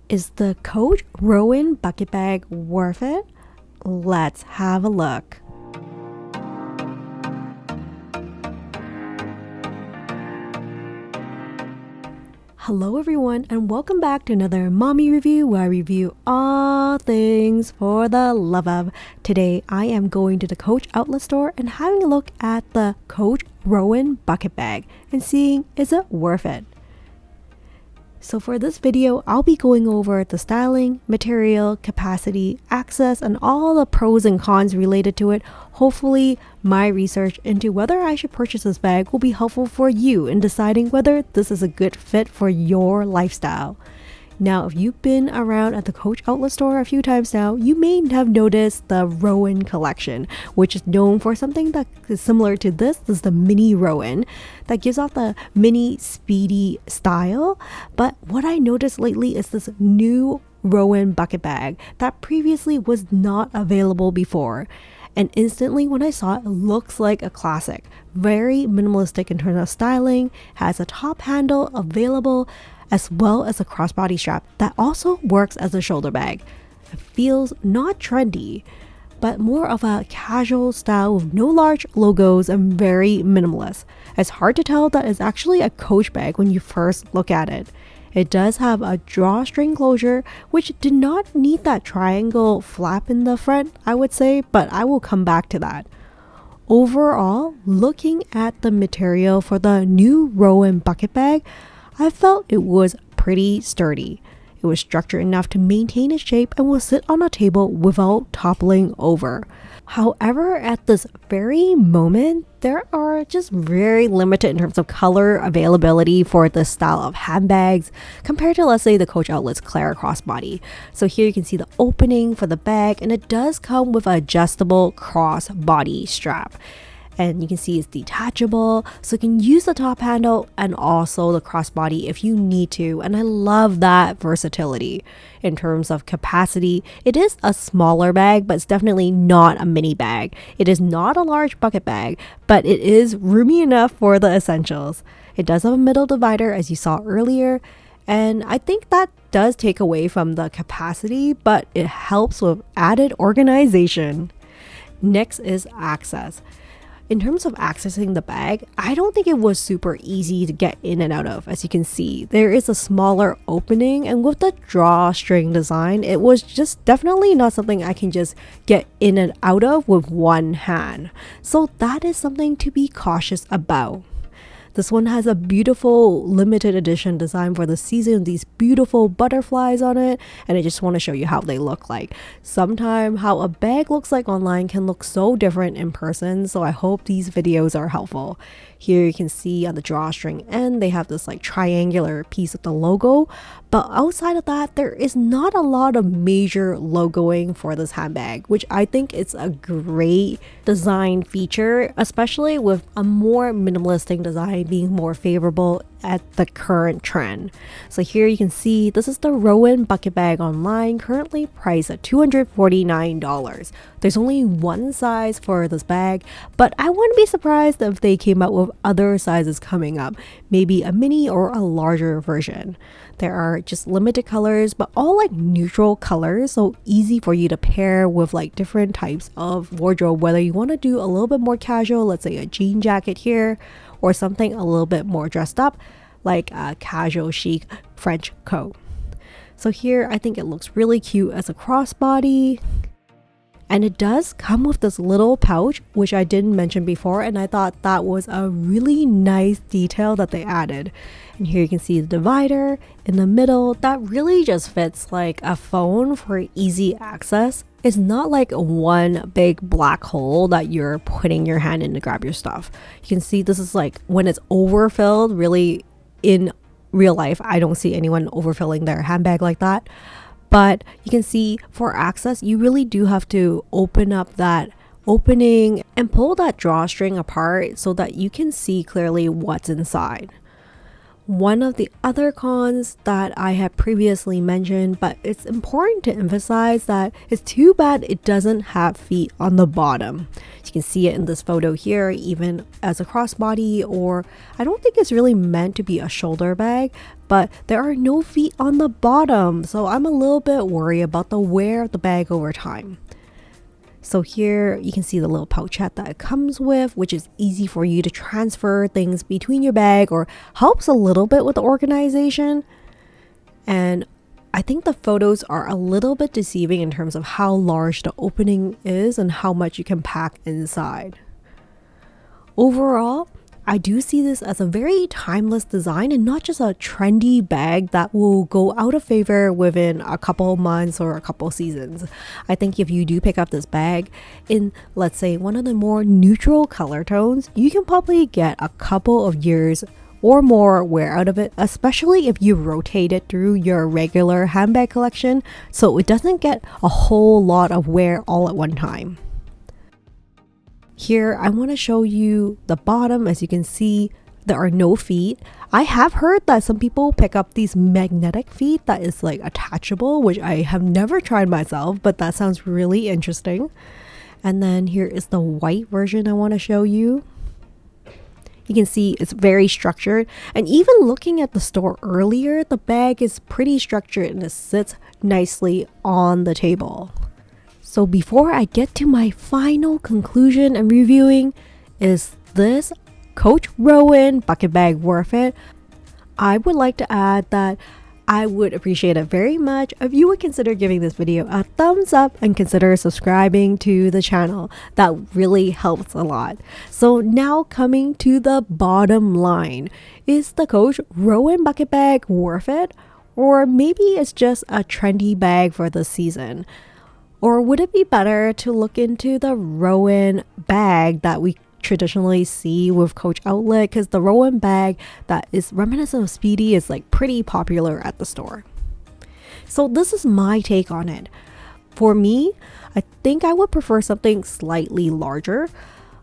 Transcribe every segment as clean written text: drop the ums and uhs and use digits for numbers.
Is the Coach Rowan Bucket Bag worth it? Let's have a look. Hello everyone, and welcome back to another mommy review where I review all things for the love of. Today I am going to the Coach outlet store and having a look at the Coach Rowan Bucket Bag and seeing is it worth it. So for this video, I'll be going over the styling, material, capacity, access, and all the pros and cons related to it. Hopefully, my research into whether I should purchase this bag will be helpful for you in deciding whether this is a good fit for your lifestyle. Now, if you've been around at the Coach outlet store a few times now, you may have noticed the Rowan collection, which is known for something that is similar to this. This is the mini Rowan that gives off the mini speedy style. But what I noticed lately is this new Rowan bucket bag that previously was not available before. And instantly when I saw it, it looks like a classic. Very minimalistic in terms of styling, has a top handle available, as well as a crossbody strap that also works as a shoulder bag. It feels not trendy, but more of a casual style with no large logos and very minimalist. It's hard to tell that it's actually a Coach bag when you first look at it. It does have a drawstring closure, which did not need that triangle flap in the front, I would say, but I will come back to that. Overall, looking at the material for the new Rowan bucket bag, I felt it was pretty sturdy. It was structured enough to maintain its shape and will sit on a table without toppling over. However, at this very moment, there are just very limited in terms of color availability for this style of handbags compared to, let's say, the Coach Outlet's Clara crossbody. So here you can see the opening for the bag, and it does come with an adjustable crossbody strap. And you can see it's detachable, so you can use the top handle and also the crossbody if you need to. And I love that versatility. In terms of capacity, it is a smaller bag, but it's definitely not a mini bag. It is not a large bucket bag, but it is roomy enough for the essentials. It does have a middle divider, as you saw earlier, and I think that does take away from the capacity, but it helps with added organization. Next is access. In terms of accessing the bag, I don't think it was super easy to get in and out of. As you can see, there is a smaller opening, and with the drawstring design, it was just definitely not something I can just get in and out of with one hand. So that is something to be cautious about. This one has a beautiful limited edition design for the season, these beautiful butterflies on it, and I just want to show you how they look like. Sometimes how a bag looks like online can look so different in person, so I hope these videos are helpful. Here you can see on the drawstring end, they have this like triangular piece of the logo, but outside of that, there is not a lot of major logoing for this handbag, which I think is a great design feature, especially with a more minimalistic design being more favorable at the current trend. So here you can see this is the Rowan bucket bag online, currently priced at $249. There's only one size for this bag, but I wouldn't be surprised if they came out with other sizes coming up, maybe a mini or a larger version. There are just limited colors, but all like neutral colors, so easy for you to pair with like different types of wardrobe, whether you want to do a little bit more casual, let's say a jean jacket here, or something a little bit more dressed up, like a casual chic French coat. So here I think it looks really cute as a crossbody. And it does come with this little pouch, which I didn't mention before, and I thought that was a really nice detail that they added. And here you can see the divider in the middle that really just fits like a phone for easy access. It's not like one big black hole that you're putting your hand in to grab your stuff. You can see this is like when it's overfilled. Really, in real life, I don't see anyone overfilling their handbag like that. But you can see for access, you really do have to open up that opening and pull that drawstring apart so that you can see clearly what's inside. One of the other cons that I have previously mentioned, but it's important to emphasize that it's too bad it doesn't have feet on the bottom. You can see it in this photo here, even as a crossbody, or I don't think it's really meant to be a shoulder bag, but there are no feet on the bottom, so I'm a little bit worried about the wear of the bag over time. So here you can see the little pouchette that it comes with, which is easy for you to transfer things between your bag or helps a little bit with the organization. And I think the photos are a little bit deceiving in terms of how large the opening is and how much you can pack inside. Overall, I do see this as a very timeless design and not just a trendy bag that will go out of favor within a couple months or a couple seasons. I think if you do pick up this bag in, let's say, one of the more neutral color tones, you can probably get a couple of years or more wear out of it, especially if you rotate it through your regular handbag collection so it doesn't get a whole lot of wear all at one time. Here, I want to show you the bottom. As you can see, there are no feet. I have heard that some people pick up these magnetic feet that is like attachable, which I have never tried myself, but that sounds really interesting. And then here is the white version I want to show you. You can see it's very structured, and even looking at the store earlier, the bag is pretty structured and it sits nicely on the table. So before I get to my final conclusion and reviewing, is this Coach Rowan Bucket Bag worth it? I would like to add that I would appreciate it very much if you would consider giving this video a thumbs up and consider subscribing to the channel. That really helps a lot. So now coming to the bottom line, is the Coach Rowan Bucket Bag worth it? Or maybe it's just a trendy bag for the season? Or would it be better to look into the Rowan bag that we traditionally see with Coach Outlet, because the Rowan bag that is reminiscent of Speedy is like pretty popular at the store. So this is my take on it. For me, I think I would prefer something slightly larger.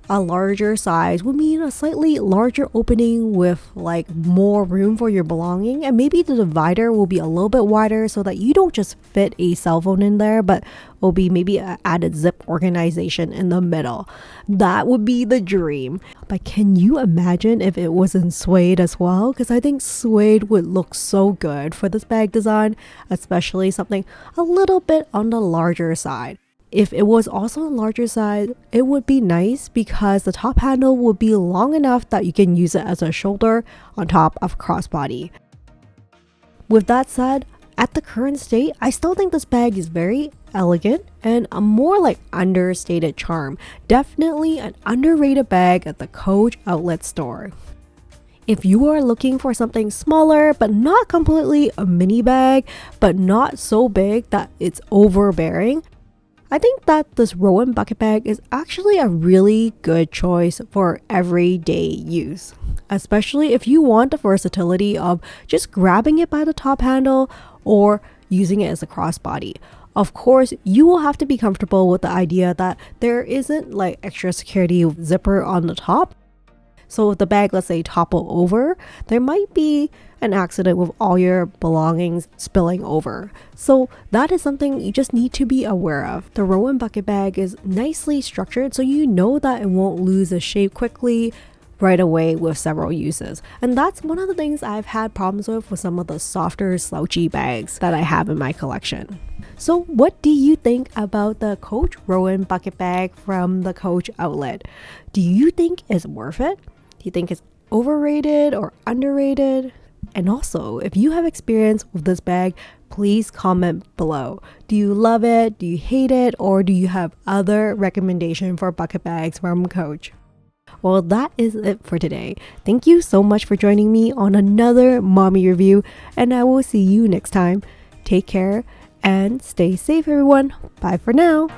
A larger size would mean a slightly larger opening with like more room for your belonging, and maybe the divider will be a little bit wider so that you don't just fit a cell phone in there, but will be maybe an added zip organization in the middle. That would be the dream. But can you imagine if it was in suede as well? Because I think suede would look so good for this bag design, especially something a little bit on the larger side. If it was also a larger size, it would be nice because the top handle would be long enough that you can use it as a shoulder on top of crossbody. With that said, at the current state, I still think this bag is very elegant and a more like understated charm. Definitely an underrated bag at the Coach Outlet store. If you are looking for something smaller, but not completely a mini bag, but not so big that it's overbearing, I think that this Rowan Bucket Bag is actually a really good choice for everyday use, especially if you want the versatility of just grabbing it by the top handle or using it as a crossbody. Of course, you will have to be comfortable with the idea that there isn't like extra security zipper on the top. So if the bag, let's say, topple over, there might be an accident with all your belongings spilling over. So that is something you just need to be aware of. The Rowan Bucket Bag is nicely structured, so you know that it won't lose its shape quickly right away with several uses. And that's one of the things I've had problems with some of the softer, slouchy bags that I have in my collection. So what do you think about the Coach Rowan Bucket Bag from the Coach Outlet? Do you think it's worth it? Do you think it's overrated or underrated? And also, if you have experience with this bag, please comment below. Do you love it? Do you hate it? Or do you have other recommendation for bucket bags from Coach? Well, that is it for today. Thank you so much for joining me on another mommy review, and I will see you next time. Take care and stay safe, everyone. Bye for now.